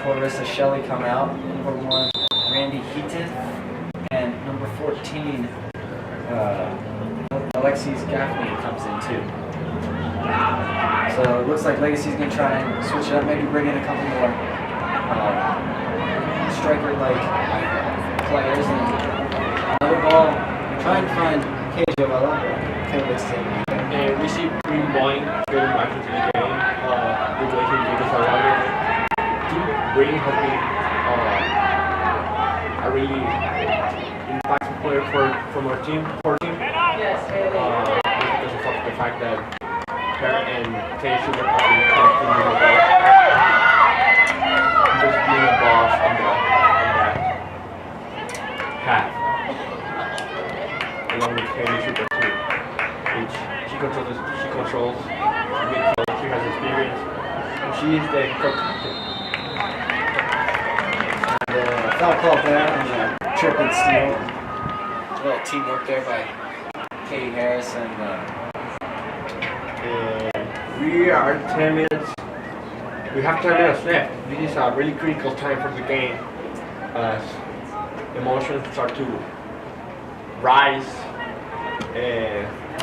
Clarissa Shelley come out. Number 1, Randy Heaton, and number 14, Alexis Gaffney comes in too. So it looks like Legacy's going to try and switch it up, maybe bring in a couple more striker-like players. And another ball, trying to find KJOL, kind of taking. And we see Green Boyne getting back into the game. Replacing James Arroyo. Green has been a really impactful player from our team. Yes, because of the fact that her and Tay Sugar have been constantly the ball. Just being a boss on that path. Along with Tay Sugar too, which she controls midfield. She has experience, and she is the co-captain. Foul call there on the trip and steal. A little teamwork there by Katie Harris and we are 10 minutes. We have 10 minutes left. This is a really critical time for the game as emotions start to rise.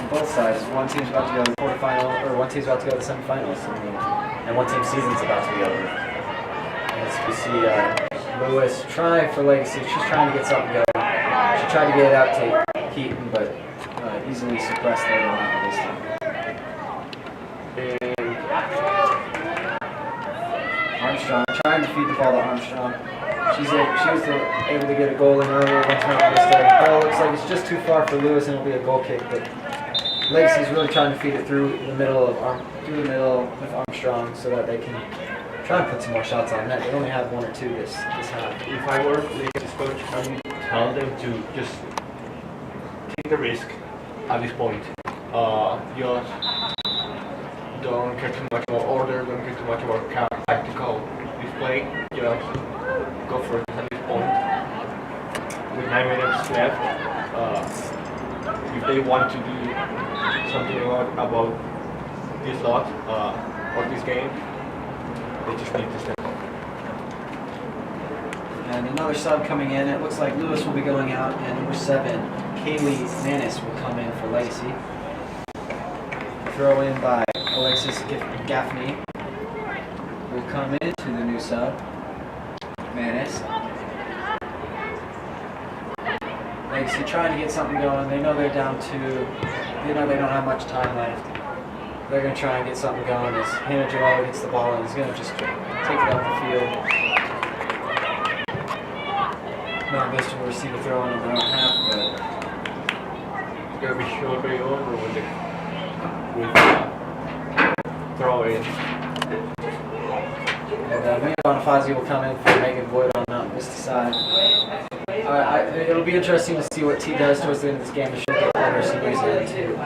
on both sides. One team's about to go to the quarterfinal, or one team's about to go to the semifinals, and one team's season's about to be over. As we see Lewis trying for Legacy. She's trying to get something going. She tried to get it out to Keaton, but easily suppressed there on this time. Armstrong trying to feed the ball to Armstrong. She was able to get a goal in earlier against Vista. The ball looks like it's just too far for Lewis, and it'll be a goal kick, but Legacy's really trying to feed it through the middle with Armstrong so that they can try and put some more shots on net. They only have 1 or 2 this half. If I were Legacy's coach, I would tell them to just take the risk at this point. Just don't care too much about order, don't care too much about tactical display. Just go for it at this point. With 9 minutes left, if they want to do something about this lot or this game, they just need to step up. And another sub coming in. It looks like Lewis will be going out, and number 7, Kaylee Manis will come in for Legacy. Throw in by Alexis Gaffney will come in to the new sub, Manis. Legacy trying to get something going. They know they're down 2. They know they don't have much time left. They're going to try and get something going as Hannah Joella gets the ball and is going to just take it up the field. Mount Vista will receive a throw in on their own half, but It's going to be shortly over with throw in. And Mia Bonifazi will come in for Megan Boyd on Mount Vista side. It'll be interesting to see what T does towards the end of this game. She'll get all her seniors in to,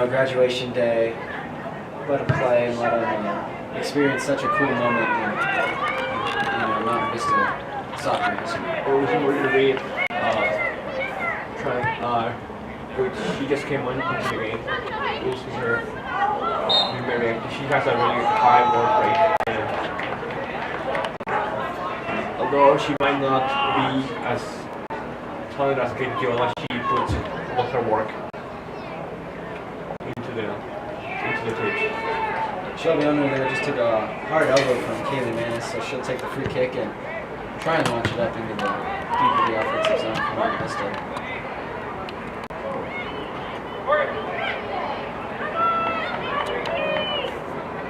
graduation day, let them play and let them experience such a cool moment in, Mount Vista soccer history. Or we can read, she just came into the game. We'll see her. She has a really high work rate. And although she might not be as talented as Kate Joella, she puts all her work into the pitch. Shelby Under there just took a hard elbow from Kaylee Manis, so she'll take the free kick and try and launch it up into the deep of the offensive zone for Mount Vista.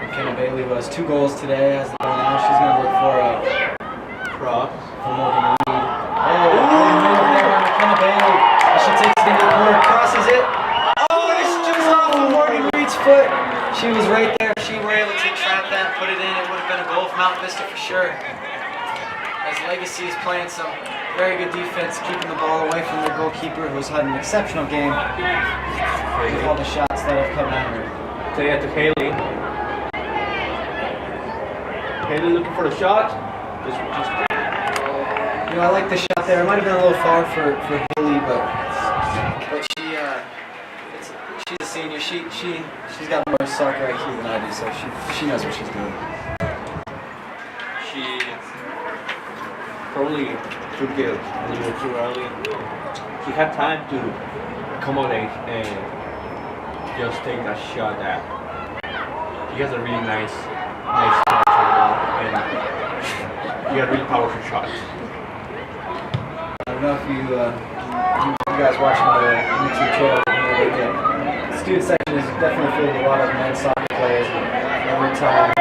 McKenna Bailey who has 2 goals today has the ball now. She's going to look for a Cross. for Morgan Reed. Oh, good move there by McKenna Bailey. And she takes it into the corner, crosses it. Oh, and it's just off of Morgan Reed's foot. She was right there. If she were able to trap that and put it in, it would have been a goal for Mount Vista for sure. As Legacy is playing some very good defense, keeping the ball away from their goalkeeper, who's had an exceptional game with all the shots that have come at her. Play it to Haley. Haley looking for the shot. Just I like the shot there. It might have been a little far for Haley, but she's a senior. She's got more soccer IQ than I do, so she knows what she's doing. she probably took it a little too early. She had time to accommodate and just take that shot that he has a really nice touch on the ball, and he had really powerful shots. I don't know if you guys watching the YouTube channel, the student section is definitely filled with a lot of men's soccer players. Every time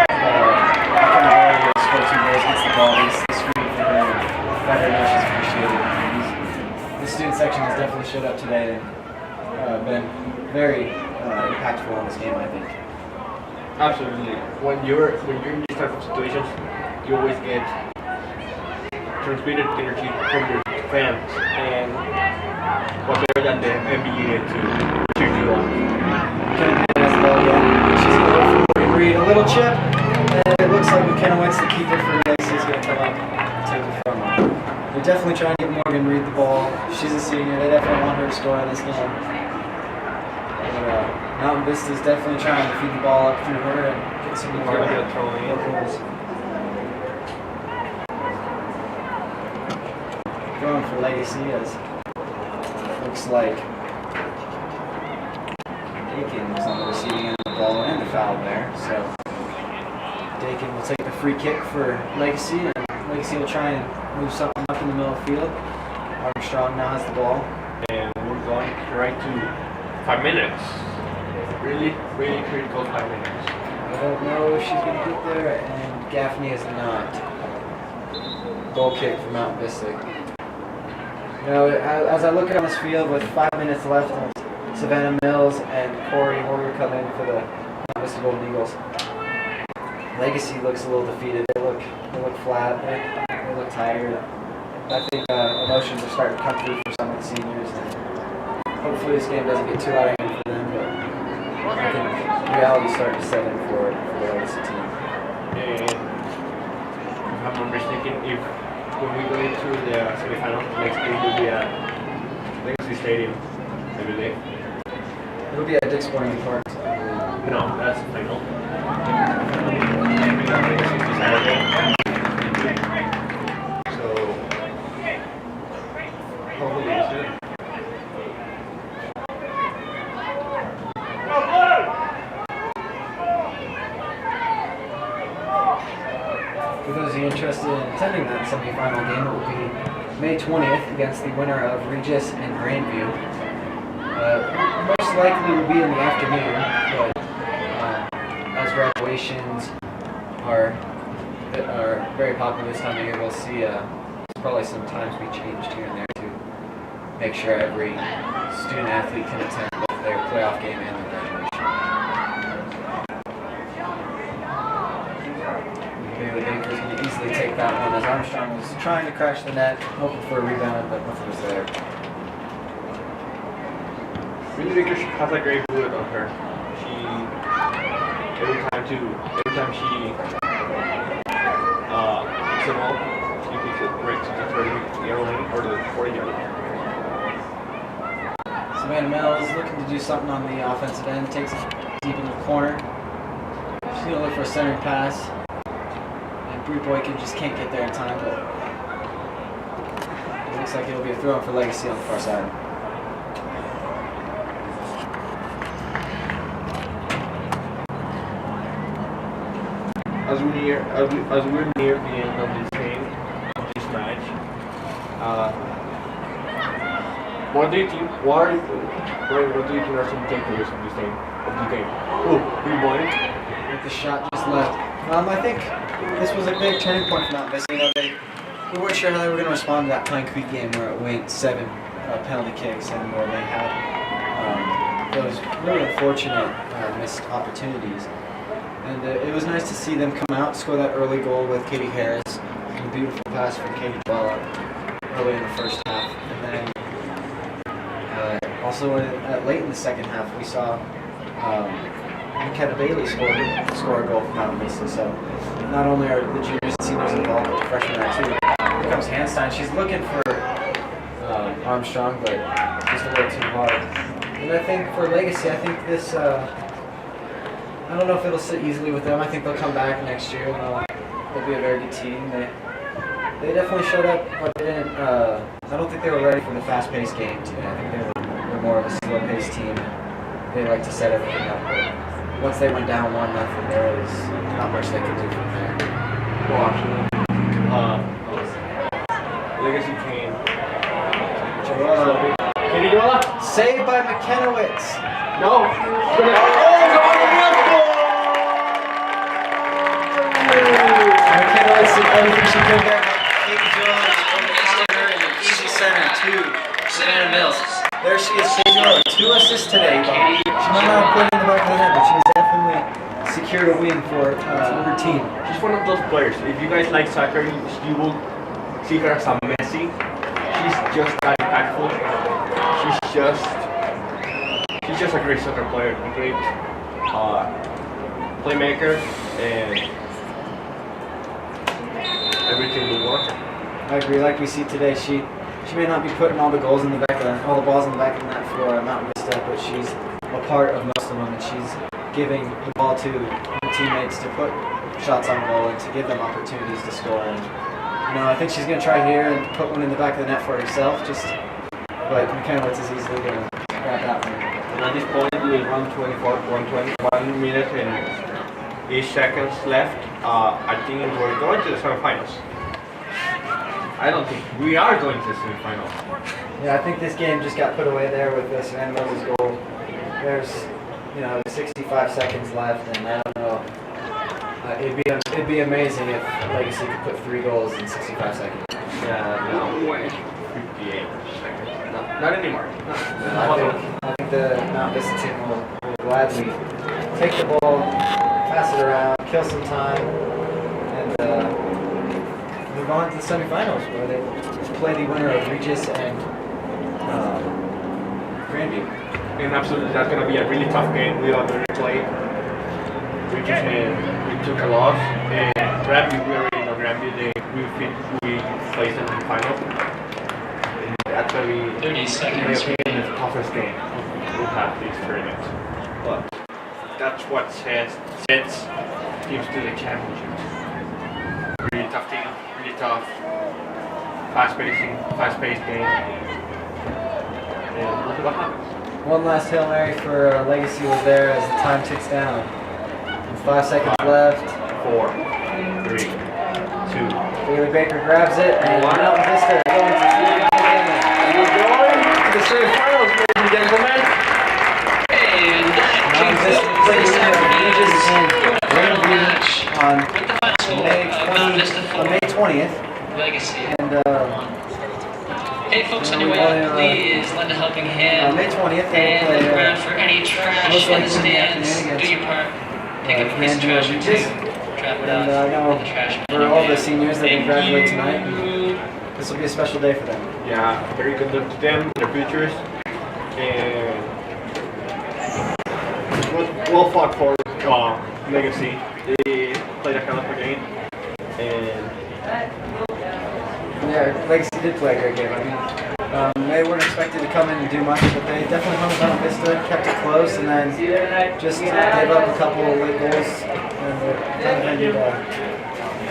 scores 2 goals against the ball, he's screaming for her and let her know she's appreciated. The student section has definitely showed up today and been very impactful in this game, I think. Absolutely. When you're in these type of situations, you always get transmitted energy from your fans, and what better than the NBA to cheer you on. She's going to go for Morgan Reed. A little chip, and it looks like McKenna Wentz, the keeper for Legacy, is going to come up and take it from her. They're definitely trying to get Morgan Reed the ball. She's a senior. They definitely want her to score in this game. Mountain Vista is definitely trying to feed the ball up through her and get some more goals. Going for Legacy as looks like Dakin was on the receiving end of the ball and the foul there. So Dakin will take the free kick for Legacy, and Legacy will try and move something up in the middle of the field. Armstrong now has the ball. And we're going right to 5 minutes. Really critical 5 minutes. I don't know if she's going to get there, and Gaffney is not. Goal kick for Mount Vista. As I look on this field with 5 minutes left and Savannah Mills and Corey Horner come in for the Vista Golden Eagles. Legacy looks a little defeated. They look flat. They look tired. I think emotions are starting to come through for some of the seniors. And hopefully this game doesn't get too out of hand for them, but I think reality's starting to set in for the Legacy team. And if I'm not mistaken, if when we go into the semifinal, next game will be at Legacy Stadium, I believe. It'll be at Dick's Sporting Park. No, that's the final. Saturday. So, hopefully it's good. For those of you interested in attending that semifinal game, it will be May 20th against the winner of Regis and Grandview. Most likely will be in the afternoon, but as graduations are very popular this time of year, we'll see probably some times be changed here and there to make sure every student athlete can attend both their playoff game and their graduation. Bailey Baker's going to easily take that one as Armstrong was trying to crash the net, hoping for a rebound, but nothing was there. Really Baker has a great bullet on her. Every time she picks it up, she picks it right to the 30-yard line or the 40-yard line. Savannah Mills looking to do something on the offensive end, takes it deep in the corner. She's going to look for a centering pass. And Bree Boykin just can't get there in time, but it looks like it'll be a throw for Legacy on the far side. As we're near the end of this game, of this match, what do you think? What do you think are some takeaways of this game? Oh, rebound. With the shot just left. I think this was a big turning point for Mount Vista. You know, we weren't sure how they were going to respond to that Pine Creek game where it went 7 penalty kicks and where they had those really unfortunate missed opportunities. And it was nice to see them come out, score that early goal with Katie Harris, and a beautiful pass from Katie Dwella early in the first half. And then also late in the second half, we saw McKenna Bailey score a goal from Mount Vista. So not only are the juniors and seniors involved, but the freshmen are too. Here comes Hanstein. She's looking for Armstrong, but just a little too hard. And I think for Legacy, I think this. I don't know if it'll sit easily with them. I think they'll come back next year and they'll be a very good team. They definitely showed up, but they didn't. I don't think they were ready for the fast-paced game today. I think they're more of a slow-paced team. They like to set everything up. But once they went down 1-0, there was not much they could do from there. Well, actually, Legacy came. Katie Dwella? Saved by McKenowitz. No. McKenowitz did everything she could there. Katie Jones from the corner and an easy center to Savannah Mills. There she is, Katie Jones. 2 assists today. She might not have played in the back of the net, but she's definitely secured a win for her team. She's one of those players. If you guys like soccer, you will see her as a Messi. She's just that impactful. She's just a great soccer player, a great playmaker, and everything we want. I agree. Like we see today, she may not be putting all the balls in the back of the net for Mountain Vista, but she's a part of most of them, and she's giving the ball to her teammates to put shots on goal and to give them opportunities to score. And I think she's going to try here and put one in the back of the net for herself. But McKenowitz is easily going to grab that one. And at this point, with 1 minute and 8 seconds left, I think we're going to the semifinals. I don't think we are going to the semifinals. Yeah, I think this game just got put away there with Savannah Mills' goal. There's 65 seconds left, and I don't know. It'd be amazing if Legacy could put 3 goals in 65 seconds. Yeah, no way. 58 seconds. No, not anymore. No. I think the Mount Vista team will gladly take the ball, pass it around, kill some time, and move on to the semifinals where they play the winner of Regis and Grandview. And absolutely, that's going to be a really tough game. We already played. We took a loss. And Grandview, we already know Grandview. We placed in the final. And that's going to be, 30 in my seconds. opinion, the toughest game we'll have this tournament. But that's what sets teams to the championship. Really tough team, really tough, fast-paced game. And we'll see what happens. One last Hail Mary for Legacy was there as the time ticks down. With 5 seconds left. 4, 3, 2. Bailey Baker grabs it and One. Mount Vista going to the We're going to the semifinals, ladies and gentlemen. And that Mount Vista plays concludes the Regis and final Grandview match on with the final score of Mount Vista May 20th. 4, Legacy. And Hey folks, on your way out, please lend a helping hand. May 20th, they And will look play around for any trash most in the likely in the stands. afternoon Do your part. Pick up a piece of Grandview trash or Regis. two. Drop it And off I know in the trash bin. for all the seniors that will Thank graduate you. tonight, this will be a special day for them. Yeah, very good luck to them, their futures, and well fought for Legacy. They played a hell of a game, and Yeah, Legacy did play a great game. I mean, they weren't expected to come in and do much, but they definitely hung Mount Vista, kept it close, and then just gave up a couple of late goals, and it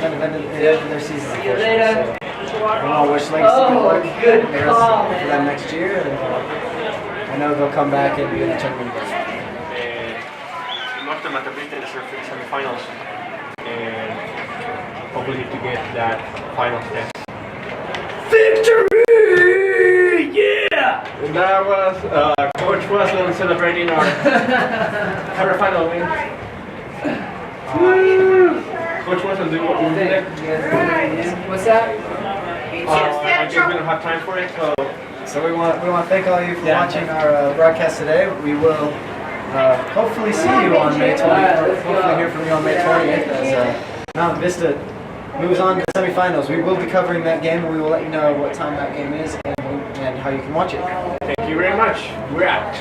kind of ended their season, unfortunately. So, I wish Legacy good luck for them next year, and I know they'll come back and be in the tournament again. and we knocked them at the semifinals, and hopefully to get that final step. Victory! Yeah! And that was Coach Weston celebrating our quarterfinal win. Coach Weston, do you want to do that? What's that? I guess we don't have time for it, so So we want to thank all of you for watching our broadcast today. We will hopefully see you on May 20th. Hopefully hear from you on May 20th as Mount Vista moves on to the semifinals. We will be covering that game, and we will let you know what time that game is and how you can watch it. thank you very much. We're out.